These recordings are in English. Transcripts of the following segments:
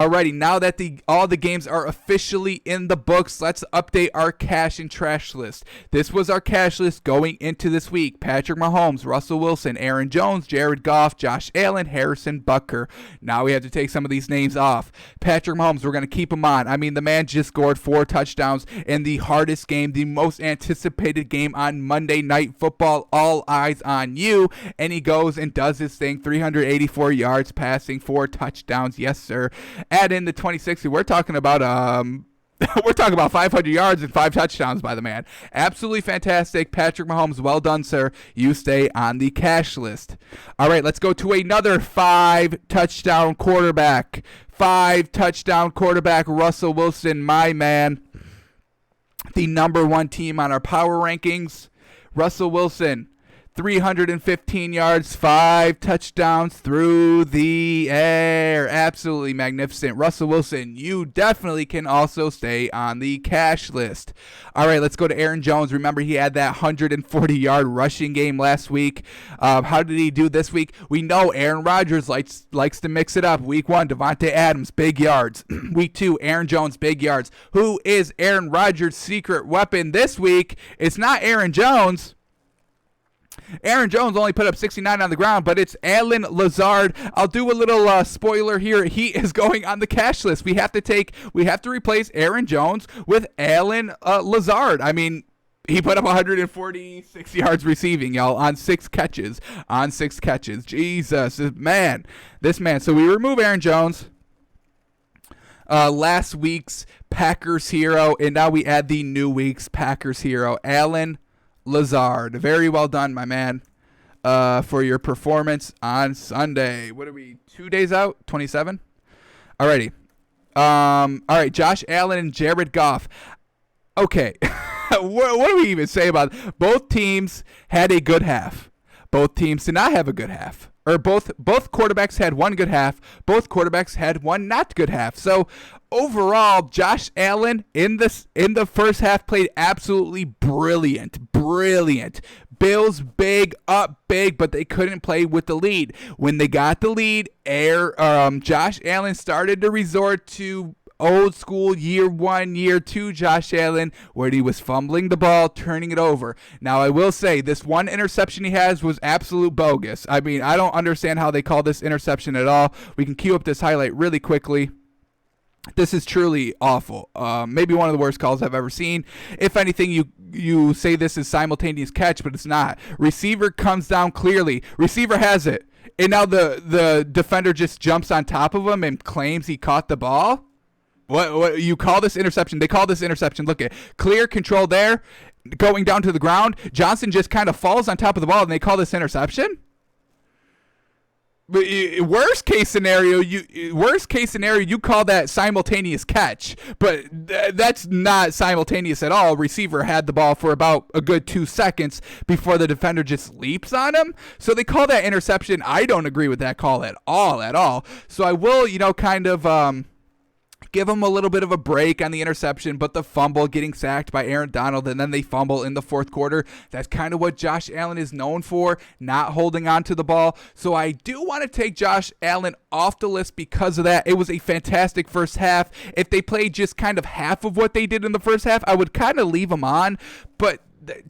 Alrighty, now that all the games are officially in the books, let's update our cash and trash list. This was our cash list going into this week. Patrick Mahomes, Russell Wilson, Aaron Jones, Jared Goff, Josh Allen, Harrison Butker. Now we have to take some of these names off. Patrick Mahomes, we're going to keep him on. I mean, the man just scored 4 touchdowns in the hardest game, the most anticipated game on Monday Night Football. All eyes on you. And he goes and does his thing, 384 yards passing, 4 touchdowns. Yes, sir. Add in the 2060. We're talking about 500 yards and 5 touchdowns by the man. Absolutely fantastic. Patrick Mahomes, well done, sir. You stay on the cash list. All right, let's go to another 5-touchdown quarterback. 5-touchdown quarterback, Russell Wilson, my man. The number 1 team on our power rankings. Russell Wilson. 315 yards, 5 touchdowns through the air. Absolutely magnificent. Russell Wilson, you definitely can also stay on the cash list. All right, let's go to Aaron Jones. Remember, he had that 140-yard rushing game last week. How did he do this week? We know Aaron Rodgers likes to mix it up. Week 1, Devontae Adams, big yards. Week 2, Aaron Jones, big yards. Who is Aaron Rodgers' secret weapon this week? It's not Aaron Jones. Aaron Jones only put up 69 on the ground, but it's Allen Lazard. I'll do a little spoiler here. He is going on the cash list. We have to replace Aaron Jones with Allen Lazard. I mean, he put up 146 yards receiving, y'all, on 6 catches. Jesus, this man. So we remove Aaron Jones. Last week's Packers hero, and now we add the new week's Packers hero, Allen Lazard. Very well done, my man, for your performance on Sunday. What are we, 2 days out? 27? Alrighty. All right, Josh Allen and Jared Goff. Okay. What do we even say about it? Both teams had a good half. Both teams did not have a good half. Or both quarterbacks had one good half. Both quarterbacks had one not good half. So overall, Josh Allen in the first half played absolutely brilliant. Bills up big, but they couldn't play with the lead. When they got the lead, Josh Allen started to resort to old school year 1, year 2 Josh Allen, where he was fumbling the ball, turning it over. Now, I will say, this one interception he has was absolute bogus. I mean, I don't understand how they call this interception at all. We can cue up this highlight really quickly. This is truly awful. Maybe one of the worst calls I've ever seen. If anything, you say this is simultaneous catch, but it's not. Receiver comes down clearly. Receiver has it. And now the defender just jumps on top of him and claims he caught the ball? What you call this interception? They call this interception. Look at clear control there, going down to the ground. Johnson just kind of falls on top of the ball, and they call this interception. Worst case scenario, you call that simultaneous catch, but that's not simultaneous at all. Receiver had the ball for about a good 2 seconds before the defender just leaps on him. So they call that interception. I don't agree with that call at all. So I will, kind of give him a little bit of a break on the interception, but the fumble, getting sacked by Aaron Donald, and then they fumble in the fourth quarter. That's kind of what Josh Allen is known for, not holding on to the ball. So I do want to take Josh Allen off the list because of that. It was a fantastic first half. If they played just kind of half of what they did in the first half, I would kind of leave him on, but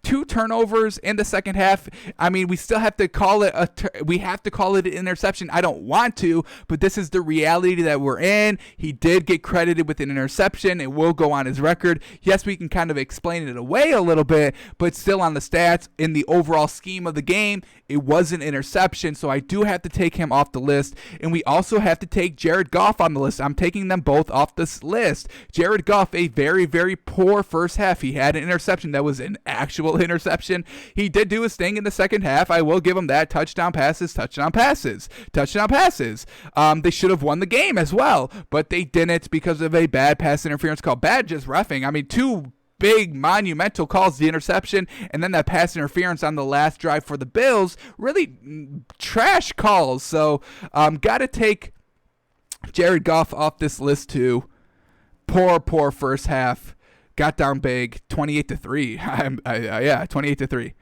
2 turnovers in the second half. I mean, we still have to call it an interception. I don't want to, but this is the reality that we're in. He did get credited with an interception. It will go on his record. Yes, we can kind of explain it away a little bit, but still on the stats, in the overall scheme of the game, it was an interception, so I do have to take him off the list. And we also have to take Jared Goff on the list. I'm taking them both off this list. Jared Goff, a very, very poor first half. He had an interception that was an actual interception. He did do his thing in the second half. I will give him that. Touchdown passes. They should have won the game as well, but they didn't because of a bad pass interference call. Bad just reffing. I mean, 2 big monumental calls, the interception and then that pass interference on the last drive for the Bills. Really trash calls. So got to take Jared Goff off this list too. Poor first half. Got down big, 28-3. 28-3.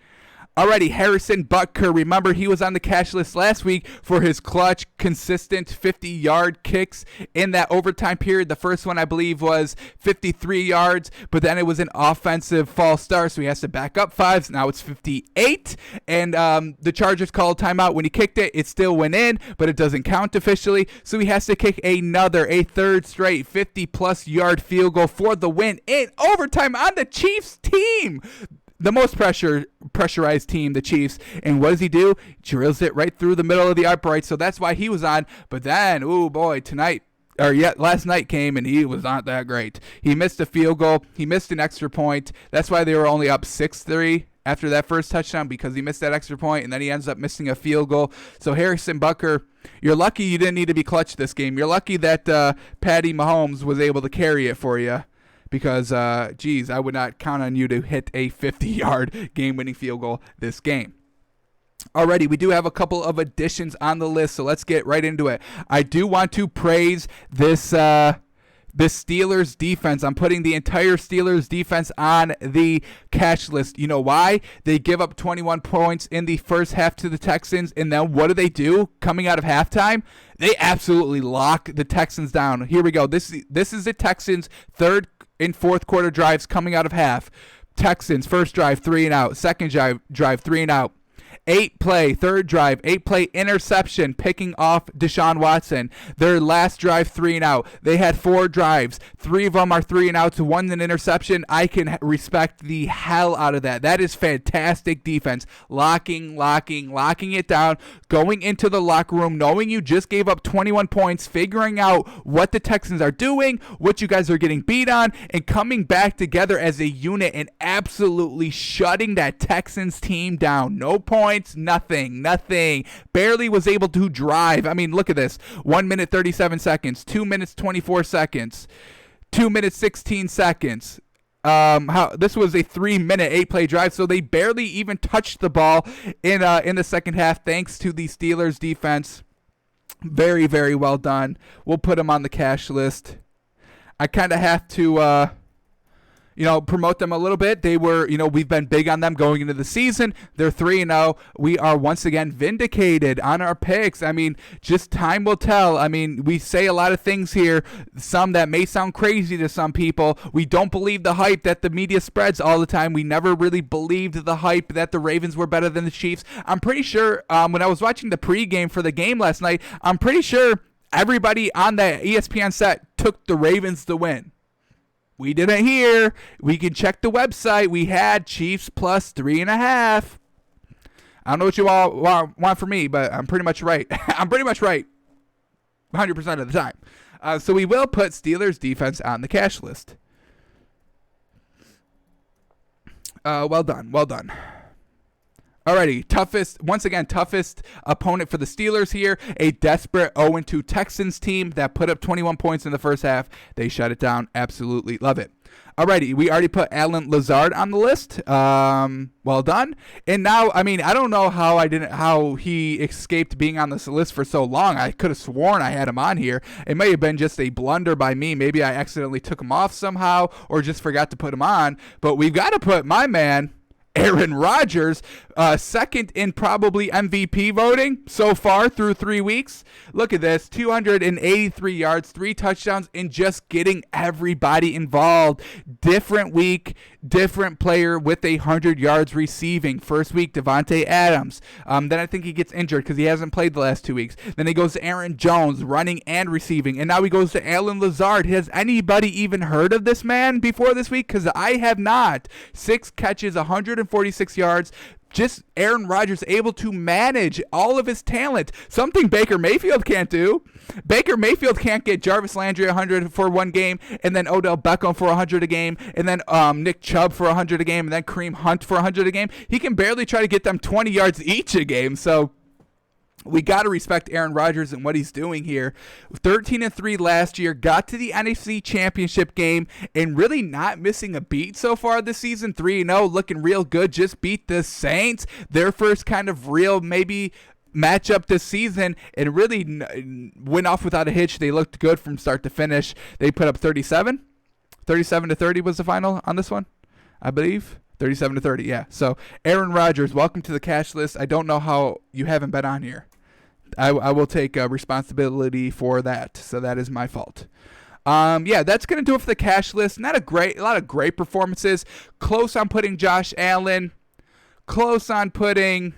Alrighty, Harrison Butker. Remember, he was on the cash list last week for his clutch, consistent 50-yard kicks in that overtime period. The first one, I believe, was 53 yards, but then it was an offensive false start, so he has to back up 5. So now it's 58, and the Chargers called timeout. When he kicked it, it still went in, but it doesn't count officially, so he has to kick a third straight 50-plus yard field goal for the win in overtime on the Chiefs team. The most pressurized team, the Chiefs. And what does he do? Drills it right through the middle of the upright. So that's why he was on. But then, oh boy, last night came and he was not that great. He missed a field goal. He missed an extra point. That's why they were only up 6-3 after that first touchdown, because he missed that extra point, and then he ends up missing a field goal. So Harrison Butker, you're lucky you didn't need to be clutch this game. You're lucky that Patty Mahomes was able to carry it for you. Because, I would not count on you to hit a 50-yard game-winning field goal this game. Alrighty, we do have a couple of additions on the list, so let's get right into it. I do want to praise this Steelers defense. I'm putting the entire Steelers defense on the cash list. You know why? They give up 21 points in the first half to the Texans, and then what do? Coming out of halftime, they absolutely lock the Texans down. Here we go. This is the Texans' third and fourth quarter drives coming out of half. Texans, first drive, 3 and out. Second drive, 3 and out. 8-play, third drive, 8-play interception, picking off Deshaun Watson. Their last drive, 3 and out. They had 4 drives. 3 of them are 3 and outs, 1 an interception. I can respect the hell out of that. That is fantastic defense. Locking it down, going into the locker room, knowing you just gave up 21 points, figuring out what the Texans are doing, what you guys are getting beat on, and coming back together as a unit and absolutely shutting that Texans team down. No points. Nothing. Barely was able to drive. I mean, look at this. 1 minute 37 seconds. 2 minutes 24 seconds. 2 minutes 16 seconds. This was a 3-minute 8-play drive, so they barely even touched the ball in the second half, thanks to the Steelers defense. Very, very well done. We'll put them on the cash list. I kind of have to promote them a little bit. They were, we've been big on them going into the season. They're 3-0. We are once again vindicated on our picks. I mean, just time will tell. I mean, we say a lot of things here, some that may sound crazy to some people. We don't believe the hype that the media spreads all the time. We never really believed the hype that the Ravens were better than the Chiefs. I'm pretty sure when I was watching the pregame for the game last night, I'm pretty sure everybody on that ESPN set took the Ravens to win. We didn't hear. We can check the website. We had Chiefs plus 3.5. I don't know what you all want from me, but I'm pretty much right. I'm pretty much right 100% of the time. So we will put Steelers defense on the cash list. Well done. Alrighty, toughest opponent for the Steelers here. A desperate 0-2 Texans team that put up 21 points in the first half. They shut it down. Absolutely love it. Alrighty, we already put Allen Lazard on the list. Well done. And now, I mean, I don't know how he escaped being on this list for so long. I could have sworn I had him on here. It may have been just a blunder by me. Maybe I accidentally took him off somehow or just forgot to put him on. But we've got to put my man, Aaron Rodgers, second in probably MVP voting so far through 3 weeks. Look at this, 283 yards, 3 touchdowns, and just getting everybody involved. Different week, different player with 100 yards receiving. First week, Devontae Adams. Then I think he gets injured because he hasn't played the last 2 weeks. Then he goes to Aaron Jones, running and receiving. And now he goes to Allen Lazard. Has anybody even heard of this man before this week? Because I have not. 6 catches, 146 yards. Just Aaron Rodgers able to manage all of his talent, something Baker Mayfield can't do. Baker Mayfield can't get Jarvis Landry 100 for 1 game, and then Odell Beckham for 100 a game, and then Nick Chubb for 100 a game, and then Kareem Hunt for 100 a game. He can barely try to get them 20 yards each a game, so we got to respect Aaron Rodgers and what he's doing here. 13-3 last year, got to the NFC Championship game, and really not missing a beat so far this season. 3-0, looking real good. Just beat the Saints, their first kind of real maybe matchup this season, and really went off without a hitch. They looked good from start to finish. They put up 37 to 30 was the final on this one, I believe. 37-30, yeah. So Aaron Rodgers, welcome to the cash list. I don't know how you haven't been on here. I will take responsibility for that. So that is my fault. Yeah, that's going to do it for the cash list. Not a lot of great performances. Close on putting Josh Allen. Close on putting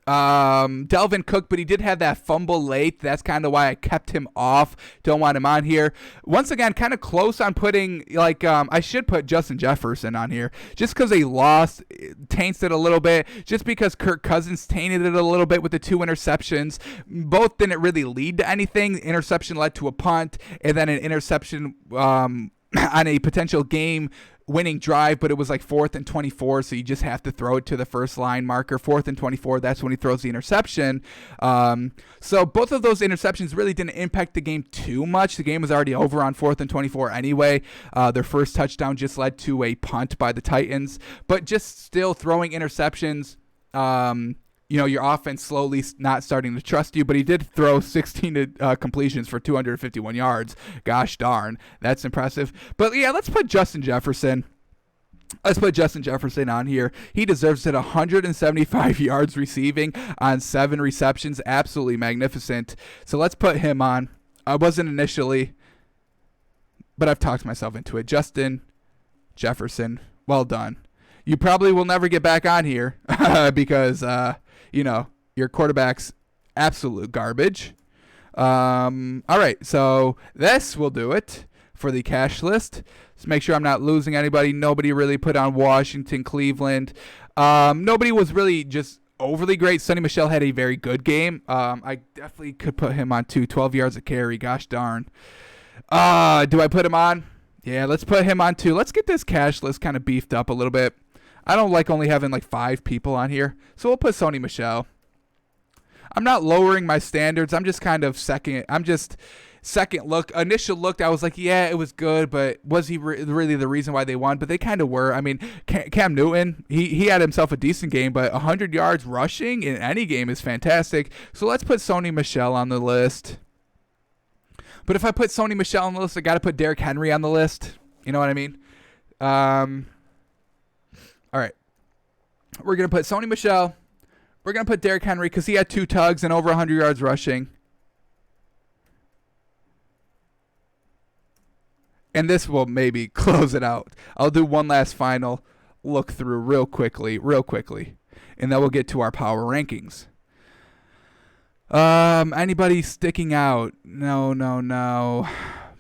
Dalvin Cook, but he did have that fumble late. That's kind of why I kept him off. Don't want him on here. Once again, kind of close on putting, I should put Justin Jefferson on here just because they lost, taints it a little bit, just because Kirk Cousins tainted it a little bit with the 2 interceptions. Both didn't really lead to anything. Interception led to a punt, and then an interception on a potential game-winning drive, but it was like 4th and 24, so you just have to throw it to the first line marker. 4th and 24, that's when he throws the interception. So both of those interceptions really didn't impact the game too much. The game was already over on 4th and 24 anyway. Their first touchdown just led to a punt by the Titans, but just still throwing interceptions. Your offense slowly not starting to trust you, but he did throw 16 completions for 251 yards. Gosh darn, that's impressive. But yeah, let's put Justin Jefferson. Let's put Justin Jefferson on here. He deserves it. 175 yards receiving on 7 receptions. Absolutely magnificent. So let's put him on. I wasn't initially, but I've talked myself into it. Justin Jefferson, well done. You probably will never get back on here because, your quarterback's absolute garbage. All right, so this will do it for the cash list. Let's make sure I'm not losing anybody. Nobody really put on Washington, Cleveland. Nobody was really just overly great. Sonny Michel had a very good game. I definitely could put him on 12 yards of carry. Gosh darn. Do I put him on? Yeah, let's put him on 2. Let's get this cash list kind of beefed up a little bit. I don't like only having 5 people on here, so we'll put Sonny Michel. I'm not lowering my standards. I'm just kind of second look. Initial look, I was like, yeah, it was good, but was he really the reason why they won? But they kind of were. I mean, Cam Newton, he had himself a decent game, but 100 yards rushing in any game is fantastic. So let's put Sonny Michel on the list. But if I put Sonny Michel on the list, I got to put Derrick Henry on the list. You know what I mean? All right, we're going to put Sonny Michel. We're going to put Derrick Henry because he had 2 tugs and over 100 yards rushing. And this will maybe close it out. I'll do one last final look through real quickly. And then we'll get to our power rankings. Anybody sticking out? No.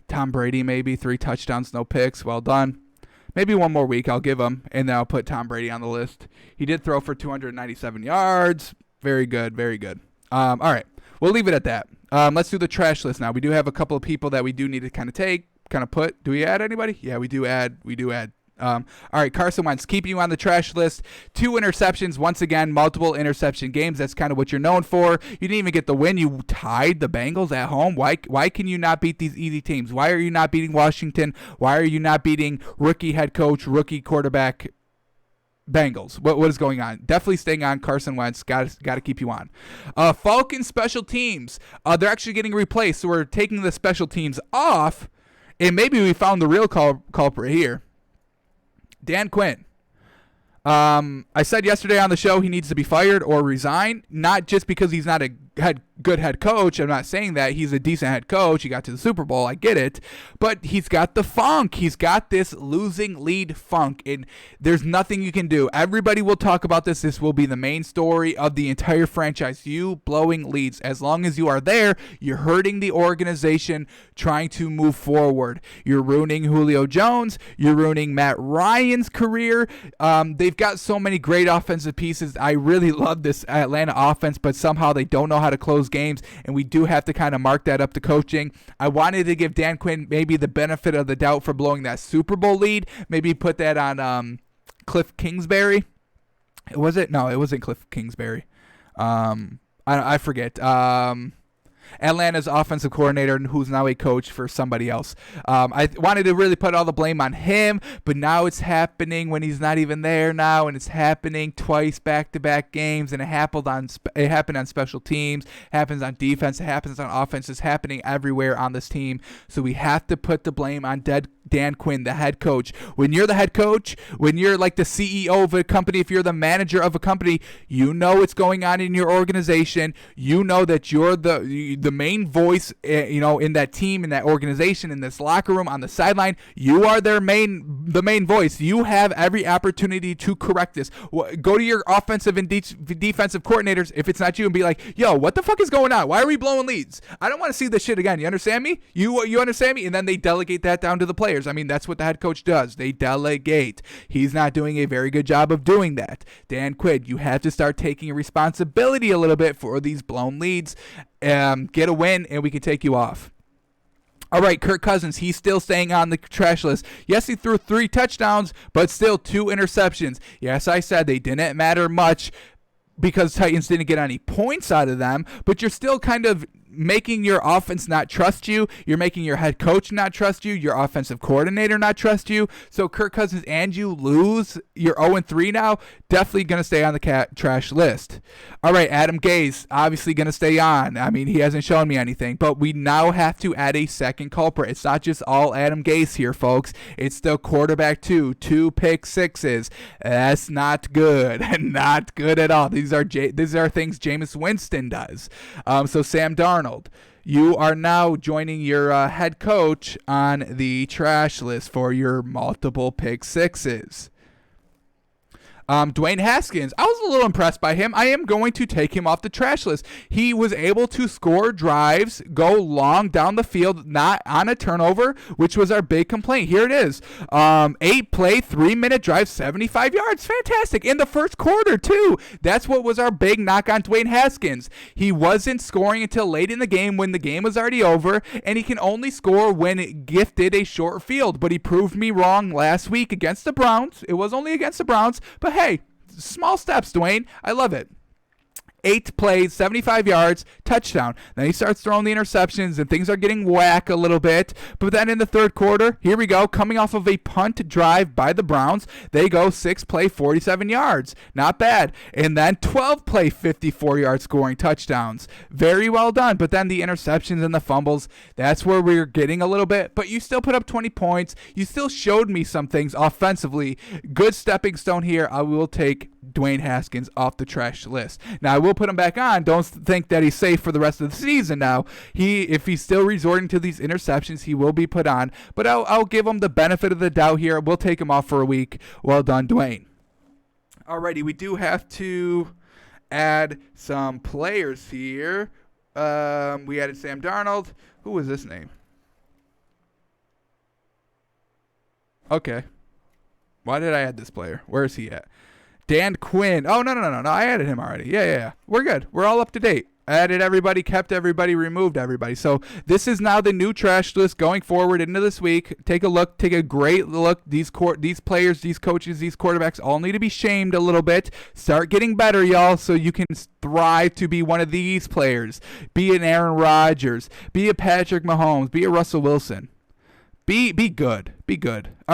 Tom Brady maybe. 3 touchdowns, no picks. Well done. Maybe one more week I'll give him, and then I'll put Tom Brady on the list. He did throw for 297 yards. Very good, very good. All right, we'll leave it at that. Let's do the trash list now. We do have a couple of people that we do need to kind of put. Do we add anybody? Yeah, we do add. All right, Carson Wentz, keeping you on the trash list. 2 interceptions. Once again, multiple interception games. That's kind of what you're known for. You didn't even get the win. You tied the Bengals at home. Why can you not beat these easy teams? Why are you not beating Washington? Why are you not beating rookie head coach, rookie quarterback Bengals? What is going on? Definitely staying on Carson Wentz. Got to keep you on. Falcons special teams. They're actually getting replaced, so we're taking the special teams off, and maybe we found the real culprit here. Dan Quinn. I said yesterday on the show he needs to be fired or resign, not just because he's not a good head coach. I'm not saying that. He's a decent head coach. He got to the Super Bowl. I get it. But he's got the funk. He's got this losing lead funk, and there's nothing you can do. Everybody will talk about this. This will be the main story of the entire franchise. You blowing leads. As long as you are there, you're hurting the organization trying to move forward. You're ruining Julio Jones. You're ruining Matt Ryan's career. They've got so many great offensive pieces. I really love this Atlanta offense, but somehow they don't know how to close games, and we do have to kind of mark that up to coaching. I wanted to give Dan Quinn maybe the benefit of the doubt for blowing that Super Bowl lead. Maybe put that on Cliff Kingsbury. Was it? No, it wasn't Cliff Kingsbury. I forget. Atlanta's offensive coordinator, who's now a coach for somebody else. I wanted to really put all the blame on him, but now it's happening when he's not even there now, and it's happening twice back-to-back games, and it happened on special teams, happens on defense, it happens on offense, it's happening everywhere on this team. So we have to put the blame on Dan Quinn, the head coach. When you're the head coach, when you're like the CEO of a company, if you're the manager of a company, you know what's going on in your organization. You know that you're the main voice, in that team, in that organization, in this locker room, on the sideline. You are the main voice. You have every opportunity to correct this. Go to your offensive and defensive coordinators, if it's not you, and be like, yo, what the fuck is going on? Why are we blowing leads? I don't want to see this shit again. You understand me? You understand me? And then they delegate that down to the players. I mean, that's what the head coach does. They delegate. He's not doing a very good job of doing that. Dan Quinn, you have to start taking responsibility a little bit for these blown leads. Get a win, and we can take you off. All right, Kirk Cousins, he's still staying on the trash list. Yes, he threw 3 touchdowns, but still 2 interceptions. Yes, I said they didn't matter much because Titans didn't get any points out of them, but you're still kind of making your offense not trust you. You're making your head coach not trust you, your offensive coordinator not trust you. So Kirk Cousins, and you lose. You're 0-3 now. Definitely going to stay on the trash list. All right, Adam Gase, obviously going to stay on. I mean, he hasn't shown me anything, but we now have to add a second culprit. It's not just all Adam Gase here, folks. It's the quarterback too. 2 pick sixes. That's not good. Not good at all. These are things Jameis Winston does. So Sam Darnold, you are now joining your head coach on the trash list for your multiple pick sixes. Dwayne Haskins, I was a little impressed by him. I am going to take him off the trash list. He was able to score drives, go long down the field, not on a turnover, which was our big complaint. Here it is. 8-play, 3-minute drive, 75 yards. Fantastic. In the first quarter, too. That's what was our big knock on Dwayne Haskins. He wasn't scoring until late in the game when the game was already over, and he can only score when gifted a short field. But he proved me wrong last week against the Browns. It was only against the Browns, but hey, small steps, Dwayne. I love it. 8 plays, 75 yards, touchdown. Then he starts throwing the interceptions, and things are getting whack a little bit. But then in the third quarter, here we go, coming off of a punt drive by the Browns, they go 6-play, 47 yards. Not bad. And then 12-play, 54-yard scoring touchdowns. Very well done. But then the interceptions and the fumbles, that's where we're getting a little bit. But you still put up 20 points. You still showed me some things offensively. Good stepping stone here. I will take Dwayne Haskins off the trash list. Now, I will put him back on. Don't think that he's safe for the rest of the season now. If he's still resorting to these interceptions, he will be put on. But I'll give him the benefit of the doubt here. We'll take him off for a week. Well done, Dwayne. Alrighty, we do have to add some players here. We added Sam Darnold. Who was this name? Okay. Why did I add this player? Where is he at? Dan Quinn. Oh, no. I added him already. Yeah. We're good. We're all up to date. Added everybody, kept everybody, removed everybody. So this is now the new trash list going forward into this week. Take a look. Take a great look. These players, these coaches, these quarterbacks all need to be shamed a little bit. Start getting better, y'all, so you can thrive to be one of these players. Be an Aaron Rodgers. Be a Patrick Mahomes. Be a Russell Wilson. Be good. Be good. All right.